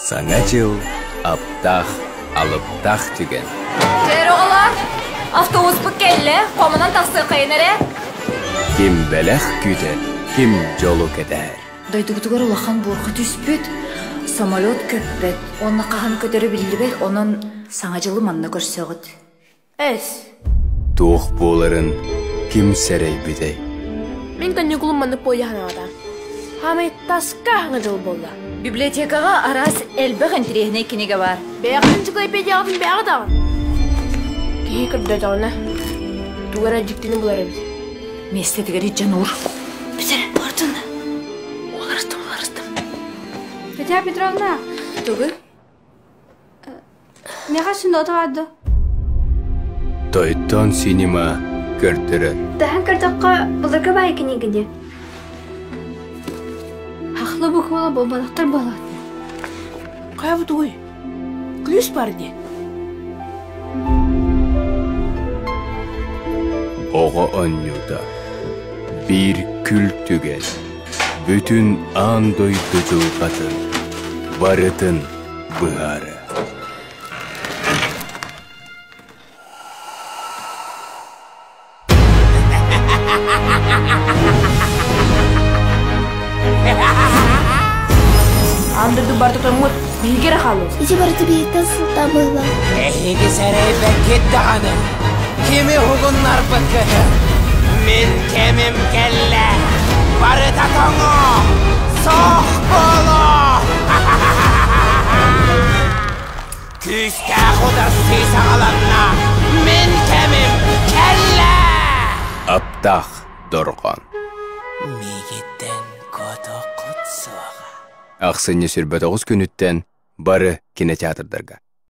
Саңа жыл аптақ, алыптақ түген. Жер оғалар, автобус бұк келі, қомынан тақсы қайынары. Ким бәләқ күді, ким жолу кедәр. Дайдығытығар олақан борғы түспет, самолет көппет, онына қаған көтері білдібет, онын саңа жылы манна көрсеғыд. Әс. Туық боларын ким сәрей бідей. Мен кәнне құлым манны пойяғанағада. Хамай тасқа аңа жыл болды. Библиотекаға арас әлбі ғантирехіне кенеге бар. Бәғын энциклопедиялығын бәғы дағын. Кейі кірді дағына. Туғара жіктені бұлар әбіз. Местетігері жанур. Бізір, ортында. Оларыстым. Петя Петровна, Тұғы? неға шында отырады? Тойтон синема көрдірі. Тәхін картаққа бұлырға бай кенегіне. Ақлы бұқыла болбалықтар болады. Қая бұты ғой? Күліс бар де. Оғы оннюда бір күл түген. Бүтін андой дүжілғатын, барытын бұғары. Андырды барды қоймұт, білгері қалу. Ичі барды бейттен сылта бойла. Эхиги сәрей бәкетті ғаны. Кемі ғұғынлар бұққыды. Мен кемім кәлі. Бары татаңы. Соқ болу. Күсті құдар сейсі қаланна. Мен кемім кәлі. Аптақ дұрған. Мегеттен көті құтсуға. Ақсыны сүрбет 9 күніттен бары кинотеатрдарға.